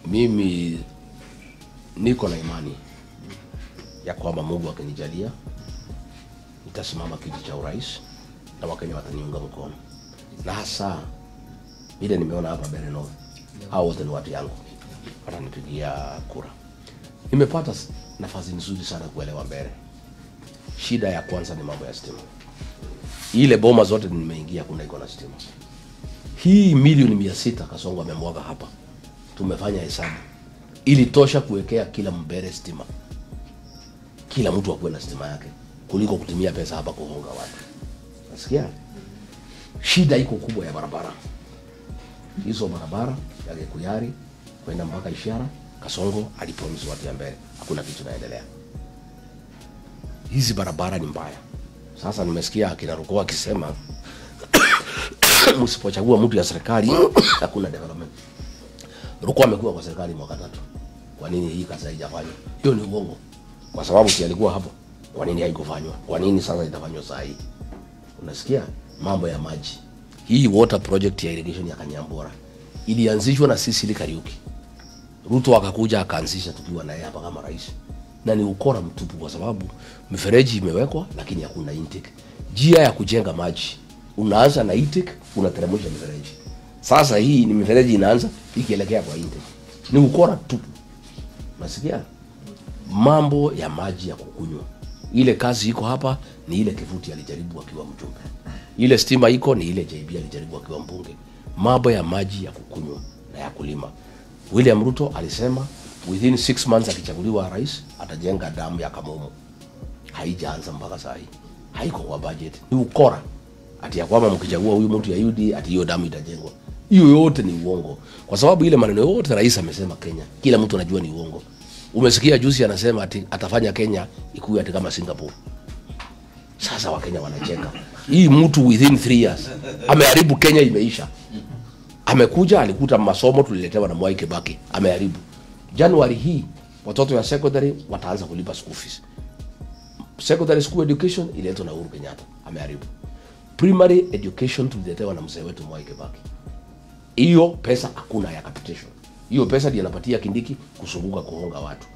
Mimi niko na imani ya kwamba Mungu akinijalia nitasimama kiti cha urais na Wakenya wataniunga mkono. Na hasa ile nimeona hapa Mbeere North, hao wote ni watu yangu, wananipigia kura. Nimepata nafasi nzuri sana kuelewa Mbeere. Shida ya kwanza ni mambo ya stima. Ile boma zote nimeingia kuna iko na stima. Hii milioni 600 Kasongo amemwaga hapa. Tumefanya hesabu. Ili tosha kuwekea kila Mbeere stima. Kila mtu akuwe na stima yake kuliko kutumia pesa hapa kuhonga watu. Nasikia? Shida iko kubwa ya barabara. Hizo barabara ya Gekuyari kwenda mpaka Ishara, Kasongo alipromise watu ya Mbeere. Hakuna kitu kinaendelea. Hizi barabara ni mbaya. Sasa nimesikia akina Ruko akisema msipochagua mtu ya serikali hakuna development. Ruko amekuwa kwa serikali mwaka 3. Kwa nini hii kazi haijafanywa? Hiyo ni uongo. Kwa sababu si alikuwa hapo. Kwa nini haikufanywa? Kwa nini sasa itafanywa saa hii? Unasikia? Mambo ya maji. Hii water project ya irrigation ya Kanyambora ilianzishwa na Sicily Kariuki. Ruto akakuja akaanzisha tukiwa naye hapa kama rais. Na ni ukora mtupu kwa sababu mifereji imewekwa lakini hakuna intake. Njia ya kujenga maji unaanza na intake, unateremsha mifereji. Sasa hii ni mifereji inaanza ikielekea kwa intake. Ni ukora tupu. Unasikia? Mambo ya maji ya kukunywa. Ile kazi iko hapa ni ile Kivuti alijaribu akiwa mjumbe. Ile stima iko ni ile JB alijaribu akiwa mbunge. Mambo ya maji ya kukunywa na ya kulima. William Ruto alisema within 6 months akichaguliwa rais atajenga damu ya Kamomo. Haijaanza mpaka saa hii. Haiko kwa budget. Ni ukora. Ati ya kwamba mkichagua huyu mtu ya UD ati hiyo damu itajengwa. Hiyo yote ni uongo. Kwa sababu ile maneno yote rais amesema Kenya, kila mtu anajua ni uongo. Umesikia juzi anasema ati atafanya Kenya ikuwe ati kama Singapore. Sasa Wakenya wanacheka. Hii mtu within 3 years ameharibu Kenya, imeisha. Amekuja alikuta masomo tuliletewa na Mwai Kibaki, ameharibu. January hii watoto wa secondary wataanza kulipa school fees. Secondary school education iletwa na Uhuru Kenyatta, ameharibu. Primary education tuliletewa na mzee wetu Mwai Kibaki. Hiyo pesa hakuna ya capitation. Hiyo pesa ndiyo anapatia Kindiki kusunguka kuhonga watu.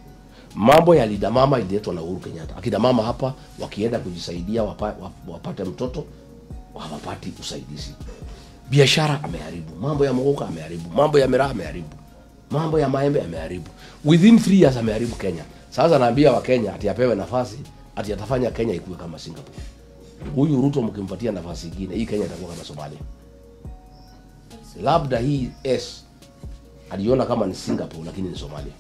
Mambo ya Linda Mama ililetwa na Uhuru Kenyatta. Akina mama hapa wakienda kujisaidia wapate mtoto hawapati usaidizi. Biashara ameharibu. Mambo ya mgoka ameharibu. Mambo ya miraa ameharibu. Mambo ya maembe ameharibu. Within 3 years ameharibu Kenya. Sasa naambia wa Kenya ati apewe nafasi ati atafanya Kenya ikuwe kama Singapore. Huyu Ruto mkimpatia nafasi nyingine hii Kenya itakuwa kama Somalia. Labda hii aliona kama ni Singapore lakini ni Somalia.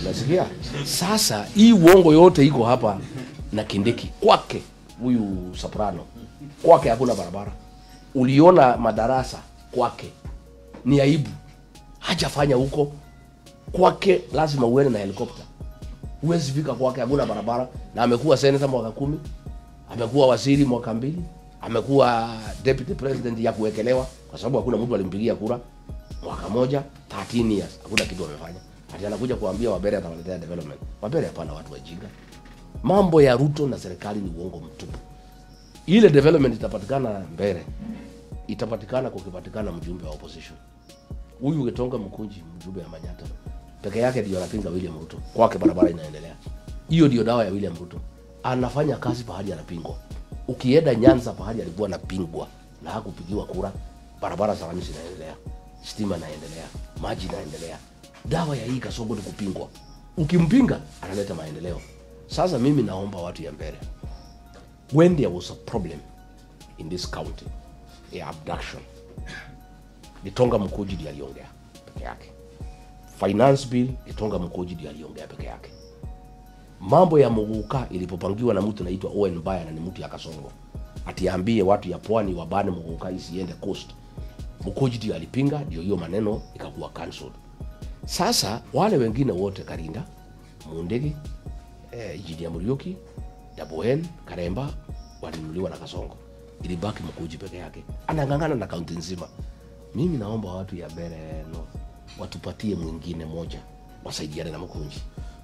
Unasikia? Sasa hii uongo yote iko hapa na Kindiki kwake huyu Soprano. Kwake hakuna barabara. Uliona madarasa kwake. Ni aibu. Hajafanya huko. Kwake lazima uende na helikopta. Huwezi fika kwake, hakuna barabara. Na amekuwa senator mwaka 10, amekuwa waziri mwaka 2, amekuwa deputy president ya kuwekelewa kwa sababu hakuna mtu alimpigia kura mwaka 1, 13 years. Hakuna kitu amefanya. Ati anakuja kuambia Wabere atawaletea development. Wabere hapana, watu wajinga. Mambo ya Ruto na serikali ni uongo mtupu. Ile development itapatikana Mbeere. Itapatikana kukipatikana mjumbe wa opposition. Huyu Getonga Mkunji, mjumbe wa Manyata. Peke yake ndio anapinga William Ruto. Kwake barabara inaendelea. Hiyo ndio dawa ya William Ruto. Anafanya kazi pahali anapingwa. Ukienda Nyanza pahali alikuwa anapingwa na hakupigiwa kura, barabara za lami zinaendelea. Stima inaendelea, maji inaendelea. Dawa ya hii Kasongo ni kupingwa. Ukimpinga analeta maendeleo. Sasa mimi naomba watu ya Mbeere. When there was a problem in this county, a abduction, Getonga Mkunji ndiye aliongea peke yake. Finance bill, Getonga Mkunji ndiye aliongea peke yake. Mambo ya Muguka ilipopangiwa na mtu anaitwa Owen Baya na ni mtu ya Kasongo. Atiambie watu ya Pwani wabane Muguka isiende coast. Mkunji ndiye alipinga, ndio hiyo maneno ikakuwa cancelled. Sasa wale wengine wote Karinda, Mundegi, Engineer Muriuki, Daboen, Karemba walinuliwa na Kasongo. Ilibaki Mkunji peke yake. Anangangana na kaunti nzima. Mimi naomba watu ya Mbeere North watupatie mwingine moja wasaidiane na Mkunji.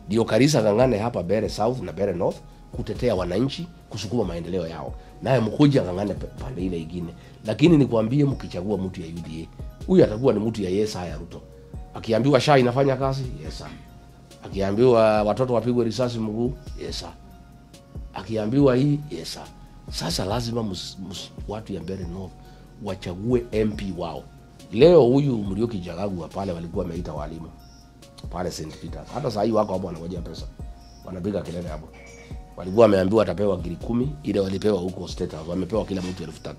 Ndio Karisa ngangane hapa Mbeere South na Mbeere North kutetea wananchi, kusukuma maendeleo yao. Naye Mkunji ngangane pande ile nyingine. Lakini nikwambie mkichagua mtu ya UDA, huyu atakuwa ni mtu ya Yes haya Ruto. Akiambiwa SHA inafanya kazi, yes sir. Akiambiwa watoto wapigwe risasi mguu, yes sir. Akiambiwa hii, yes sir. Sasa lazima watu ya Mbeere North wachague MP wao. Leo huyu Muriuki Jagagu pale walikuwa wameita walimu pale St. Peter. Hata saa hii wako hapo wanangojea pesa. Wanapiga kelele hapo. Walikuwa wameambiwa watapewa ngiri 10, ile walipewa huko State House. Wamepewa kila mtu 3,000.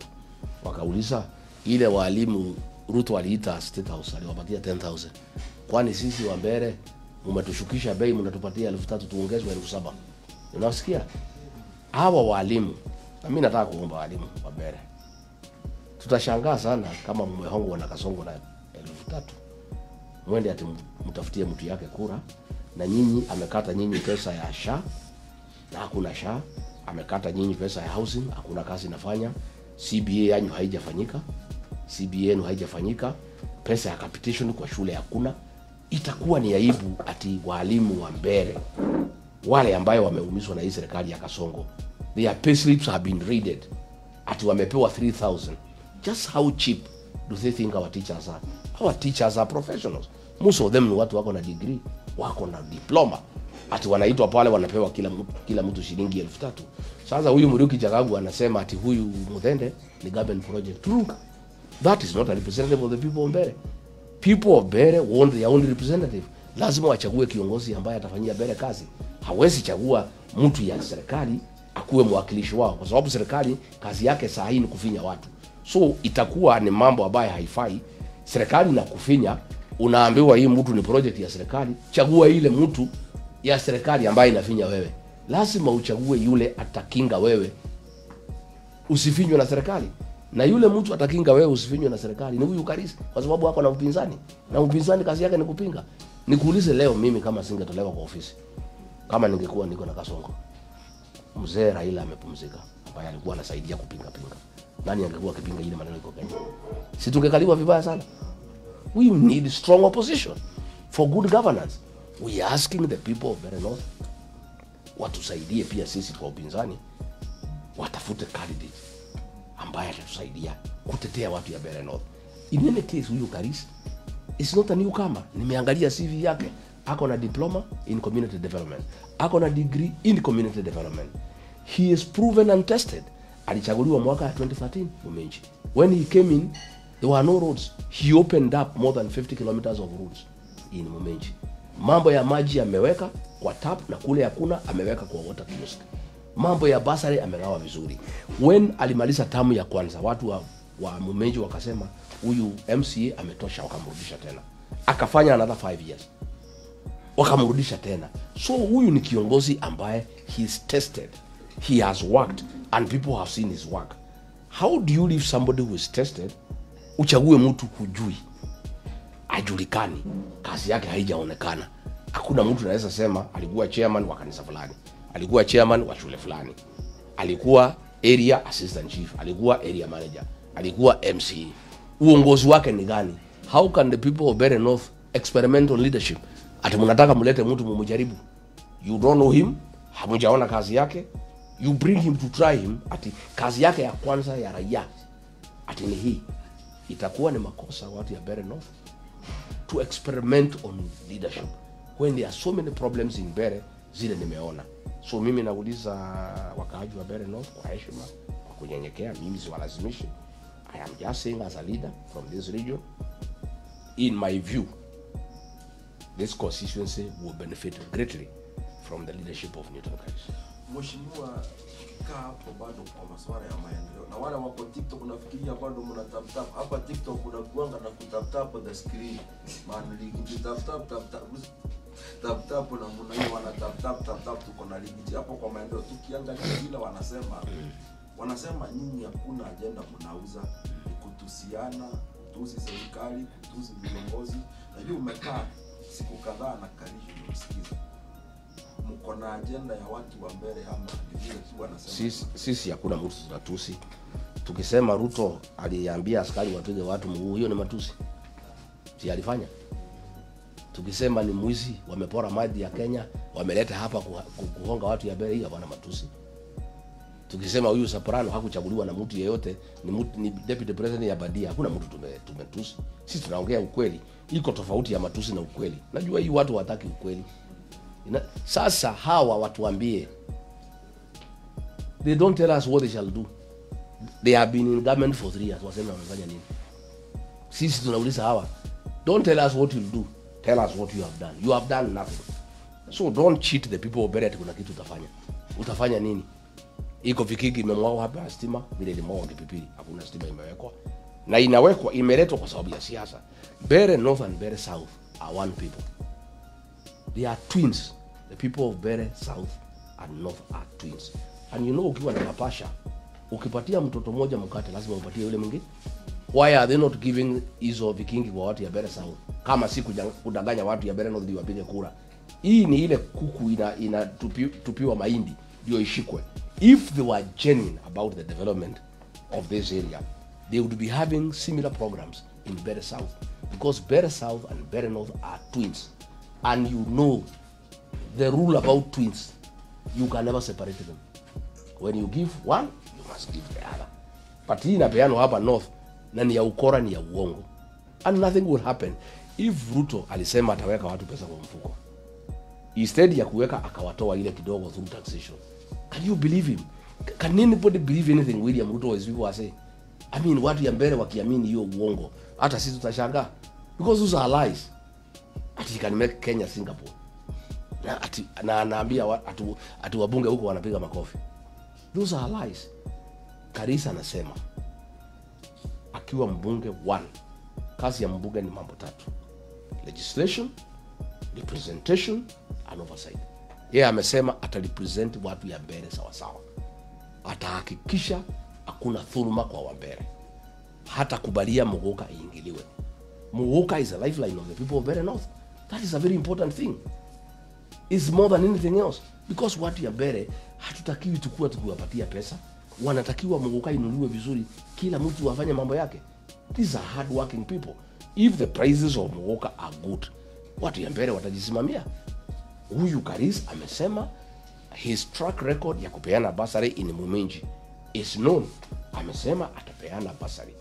Wakauliza ile walimu Ruto aliita State House aliwapatia 10,000. Kwani sisi wa Mbeere mmetushukisha bei mnatupatia 3,000 tuongezwe 7,000. Unasikia? Hawa walimu, na mimi nataka kuomba walimu wa Mbeere. Tutashangaa sana kama mmehongwa na Kasongo na 3,000. Mwende ati mtafutie mtu yake kura, na nyinyi amekata nyinyi pesa ya SHA na hakuna SHA, amekata nyinyi pesa ya housing, hakuna kazi inafanya, CBA yanyu haijafanyika, CBA yenu haijafanyika, pesa ya capitation kwa shule hakuna. Itakuwa ni aibu ati walimu wa Mbeere wale ambayo wameumizwa na hii serikali ya Kasongo, their pay slips have been raided, ati wamepewa 3,000. Just how cheap do they think our teachers are? Our teachers are professionals. Most of them ni watu wako na degree, wako na diploma. Ati wanaitwa pale wanapewa kila mtu shilingi 3,000. Sasa huyu Muriuki Jagagu anasema ati huyu Muthende ni government project. Look, that is not a representative of the people of Mbeere. People of Mbeere want their own representative. Lazima wachague kiongozi ambaye atafanyia Mbeere kazi. Hawezi chagua mtu ya serikali akuwe mwakilishi wao, kwa sababu serikali kazi yake saa hii ni kufinya watu. So itakuwa ni mambo ambayo haifai. Serikali na kufinya, unaambiwa hii mtu ni project ya serikali, chagua ile mtu ya serikali ambaye inafinya wewe. Lazima uchague yule atakinga wewe usifinywe na serikali. Na yule mtu atakinga wewe usifinywe na serikali ni huyu Karisa, kwa sababu hako na upinzani. Na upinzani kazi yake ni kupinga. Nikuulize leo mimi kama singetolewa kwa ofisi, kama ningekuwa niko na Kasongo, mzee Raila amepumzika, ambaye alikuwa anasaidia kupinga. Nani angekuwa akipinga ile maneno iko Kenya? Si tungekaliwa vibaya sana. We need strong opposition for good governance. We are asking the people of Mbeere North watusaidie pia sisi kwa upinzani, watafute candidate ambaye atatusaidia kutetea watu ya Mbeere North. In any case, huyu Karisa is not a newcomer. Nimeangalia CV yake, ako na diploma in community development, ako na degree in community development. He is proven and tested. Alichaguliwa mwaka 2013 Mumenji. When he came in, there were no roads. He opened up more than 50 kilometers of roads in Mumenji. Mambo ya maji ameweka kwa tap, na kule hakuna ameweka kwa water kiosk. Mambo ya basari amegawa vizuri. When alimaliza tamu ya kwanza, watu wa Mumenji wakasema huyu MCA ametosha, wakamrudisha tena. Akafanya another 5 years. Wakamrudisha tena. So huyu ni kiongozi ambaye he is tested. He has worked and people have seen his work. How do you leave somebody who is tested, uchague mtu hujui, ajulikani, kazi yake haijaonekana? Hakuna mtu anaweza sema alikuwa chairman wa kanisa fulani, alikuwa chairman wa shule fulani, alikuwa area assistant chief, alikuwa area manager, alikuwa MCA. Uongozi wake ni gani? How can the people of Mbeere North experiment on leadership? Ati mnataka mlete mtu mumjaribu. You don't know him, hamjaona kazi yake. You bring him to try him, ati kazi yake ya kwanza ya raia ati ni hii. Itakuwa ni makosa watu ya Mbeere North to experiment on leadership when there are so many problems in Mbeere zile nimeona. So mimi nauliza wakaaji wa Mbeere North kwa heshima, kwa kunyenyekea, mimi siwalazimishi. I am just saying as a leader from this region, in my view, this constituency will benefit greatly from the leadership of Newton Karisa. Mheshimiwa, kaa hapo bado kwa masuala ya maendeleo. Na wale wako TikTok unafikiria bado mna tap hapa TikTok kuna kuanga na kutap the screen. Maana ligi tap na mna hiyo wana tap tuko na ligi hapo kwa maendeleo. Tukiangalia vile wanasema nyinyi hakuna agenda mnauza, ni kutusiana, kutusi serikali, kutusi viongozi. Na hiyo umekaa siku kadhaa na Karisa unasikiza. Mko na agenda ya watu wa Mbeere ama vile tu wanasema? Sisi hakuna mtu tunatusi. Tukisema Ruto aliambia askari wapige watu mguu, hiyo ni matusi. Si alifanya? Tukisema ni mwizi, wamepora mali ya Kenya, wameleta hapa kuhonga watu ya Mbeere, hiyo bwana matusi. Tukisema huyu Soprano hakuchaguliwa na mtu yeyote, ni deputy president ya Badia, hakuna mtu tumetusi. Sisi tunaongea ukweli. Iko tofauti ya matusi na ukweli. Najua hii watu wataki ukweli. Sasa hawa watuambie, they don't tell us what they shall do. They have been in government for 3 years. Wasema wamefanya nini? Sisi tunauliza hawa, don't tell us what you'll do, tell us what you have done. You have done nothing. So don't cheat the people of Beret. Kuna kitu utafanya. Utafanya nini? Iko Vikiki imemwagwa hapa stima, vile limwagwa Kipipiri, hakuna stima imewekwa. Na inawekwa imeletwa kwa sababu ya siasa. Beret North and Beret South are one people. They are twins. The people of Beret South and North are twins. And you know, ukiwa na mapasha, ukipatia mtoto mmoja mkate lazima upatie yule mwingine. Why are they not giving hizo Vikingi kwa watu ya Beret South? Kama si kudanganya watu ya Beret North ndio wapige kura. Hii ni ile kuku ina tupiwa mahindi ndio ishikwe. If they were genuine about the development of this area, they would be having similar programs in Beret South, because Beret South and Beret North are twins. And you know the rule about twins, you can never separate them. When you give one, you must give the other. But hii inapeanwa hapa North na ni ya ukora, ni ya uongo. And nothing will happen. If Ruto alisema ataweka watu pesa kwa mfuko, instead ya kuweka akawatoa ile kidogo through taxation. Can you believe him? Can anybody believe anything William Ruto is people say? I mean, watu ya mbele wakiamini hiyo uongo, hata sisi tutashangaa, because those are lies. Ati can make Kenya Singapore. Na anaambia ati wabunge huko wanapiga makofi. Those are lies. Karisa anasema akiwa mbunge 1, kazi ya mbunge ni mambo 3: legislation, representation and oversight. Yeye amesema atarepresent watu ya mbele sawa sawa. Atahakikisha hakuna dhuluma kwa wambere. Hata kubalia Muguka iingiliwe. Muguka is a lifeline of the people of Beret North. That is a very important thing. It's more than anything else. Because watu ya mbele hatutakiwi tukiwapatia pesa. Wanatakiwa Muguka inuliwe vizuri, kila mtu afanye mambo yake. These are hard working people. If the prices of Muguka are good, watu ya mbele watajisimamia. Huyu Karis amesema his track record ya kupeana basari in Muminji is known. Amesema atapeana basari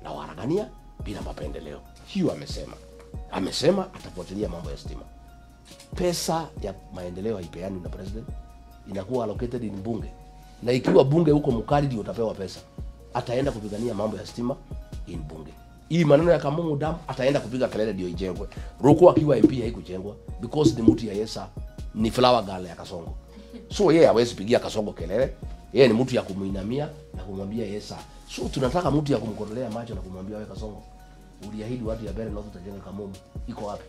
na Waragania bila mapendeleo. Hiyo amesema atafuatilia mambo ya stima. Pesa ya maendeleo haipeani na president, inakuwa allocated in bunge. Na ikiwa bunge huko mkali ndio utapewa pesa, ataenda kupigania mambo ya stima in bunge. Hii maneno ya Kamungu Dam ataenda kupiga kelele ndio ijengwe. Ruku akiwa MP haikujengwa because the mtu ya Yesa ni flower girl ya Kasongo. So yeye hawezi pigia Kasongo kelele. Yeye ni mtu ya kumuinamia na kumwambia Yesa. So tunataka mtu ya kumkondolea macho na kumwambia wewe Kasongo, uliahidi watu ya Beret North utajenga Kamungu. Iko wapi?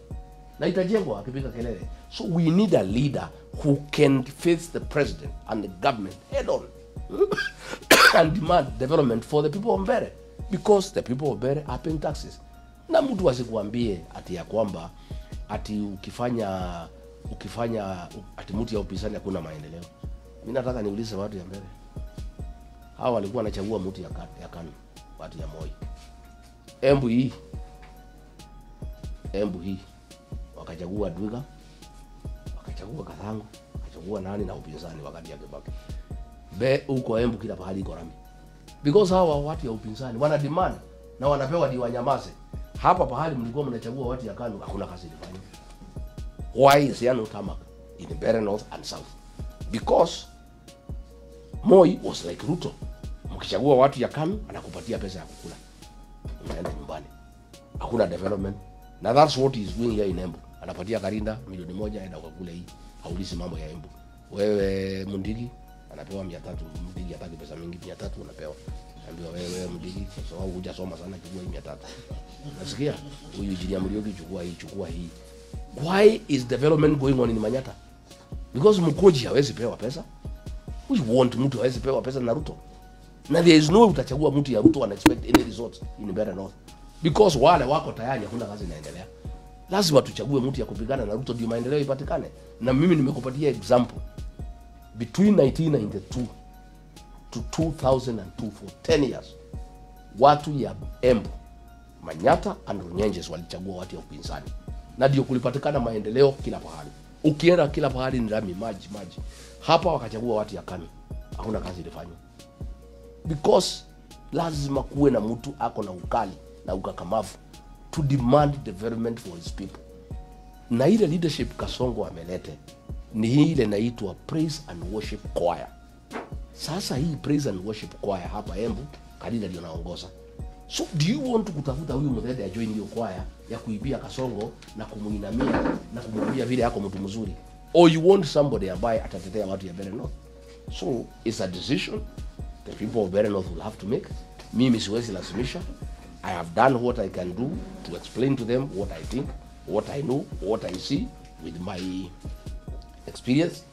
Na itajengwa akipiga kelele. So we need a leader who can face the president and the government head on and demand development for the people of Beret, because the people of Beret are paying taxes. Na mtu asikuambie ati ya kwamba ati ukifanya ati mtu ya upinzani hakuna maendeleo. Mimi nataka niulize watu ya Beret. Hawa walikuwa wanachagua mtu ya KANU, watu ya Moi. Embu hii wakachagua Dwiga, wakachagua Kathangu, wakachagua nani na upinzani wakati ya Kibaki. Huko Embu kila pahali iko rami. Because hawa watu ya upinzani wana demand na wanapewa di wanyamaze. Hapa pahali mlikuwa mnachagua watu ya KANU hakuna kazi ilifanywa. Why is there no tarmac in Beret North and South? Because Moi was like Ruto. Mkichagua watu ya KANU anakupatia pesa ya kukula, unaenda nyumbani. Hakuna development. Na that's what he is doing here in Embu. Anapatia Karinda milioni 1 aenda kukula hii. Haulizi mambo ya Embu. Wewe Mundigi anapewa 300, Mundigi hataki pesa mingi, 300 unapewa. Naambiwa wewe Mundigi kwa sababu hujasoma sana, chukua hii 300. Nasikia huyu Engineer Murioki chukua hii. Why is development going on in Manyata? Because Mkoji hawezi pewa pesa. We want mtu hawezi pewa pesa na Ruto. Na there is no utachagua mtu ya Ruto and expect any results in Beret North. Because wale wako tayari hakuna kazi inaendelea. Lazima tuchague mtu ya kupigana na Ruto ndio maendeleo ipatikane. Na mimi nimekupatia example. Between 1992 to 2002 for 10 years, watu ya Embu, Manyata and Runyenjes walichagua watu ya upinzani. Na ndio kulipatikana maendeleo kila pahali. Ukienda kila pahali ni rami, maji. Hapa wakachagua watu ya KANU. hakuna kazi ilifanywa. Because lazima kuwe na mtu ako na ukali na ukakamavu to demand development for his people. Na ile leadership Kasongo amelete ni ile inaitwa praise and worship choir. Sasa hii praise and worship choir hapa Embu Kadida ndio naongoza. So do you want to kutafuta huyu Muthede ajoin hiyo choir ya kuibia Kasongo na kumuinamia na kumwambia vile yako mtu mzuri, or you want somebody ambaye atatetea watu ya Mbeere North? So it's a decision the people of Mbeere North will have to make. Mimi siwezi lazimisha. I have done what I can do to explain to them what I think, what I know, what I see with my experience.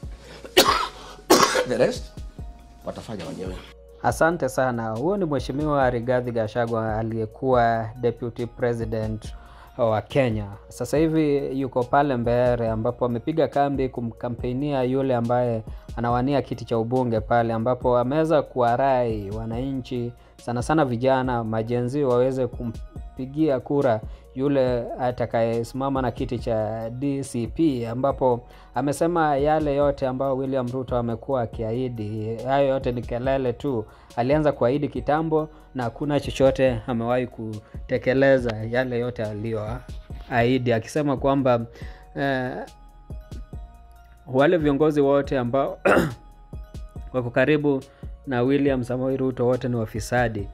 The rest watafanya wenyewe. Asante sana. Huyo ni Mheshimiwa Rigathi Gachagua aliyekuwa Deputy President wa Kenya. Sasa hivi yuko pale Mbeere ambapo amepiga kambi kumkampenia yule ambaye anawania kiti cha ubunge pale, ambapo ameweza kuwarai wananchi sana sana vijana majenzi waweze kumpigia kura yule atakayesimama na kiti cha DCP, ambapo amesema yale yote ambayo William Ruto amekuwa akiahidi hayo yote ni kelele tu. Alianza kuahidi kitambo na hakuna chochote amewahi kutekeleza yale yote aliyoahidi, akisema kwamba wale viongozi wote ambao wako karibu na William Samoei Ruto wote ni wafisadi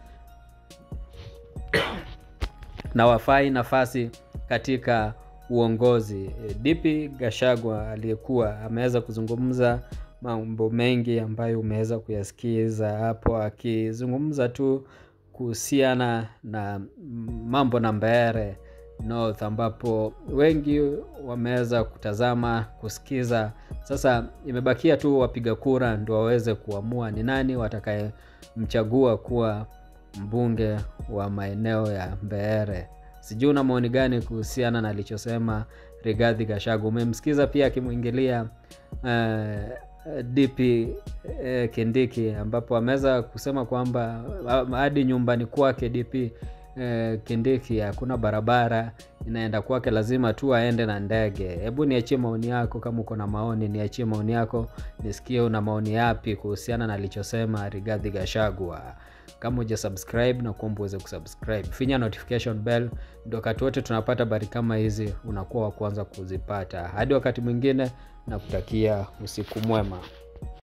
na wafai nafasi katika uongozi. DP Gachagua aliyekuwa ameweza kuzungumza mambo mengi ambayo umeweza kuyasikiza hapo, akizungumza tu kuhusiana na mambo na Mbeere North, ambapo wengi wameweza kutazama kusikiza. Sasa imebakia tu wapiga kura ndio waweze kuamua ni nani watakayemchagua kuwa mbunge wa maeneo ya Mbeere. Sijui una maoni gani kuhusiana na alichosema Rigathi Gachagua? Umemsikiza pia akimuingilia DP Kindiki, ambapo ameweza kusema kwamba hadi nyumbani kwake DP Kindiki hakuna barabara inaenda kwake, lazima tu aende na ndege. Hebu niachie maoni yako, kama uko na maoni niachie maoni yako nisikie una maoni yapi kuhusiana na alichosema Rigathi Gachagua. Kama hujasubscribe na kuomba uweze kusubscribe, finya notification bell ndio wakati wote tunapata habari kama hizi unakuwa wa kwanza kuzipata. Hadi wakati mwingine, nakutakia usiku mwema.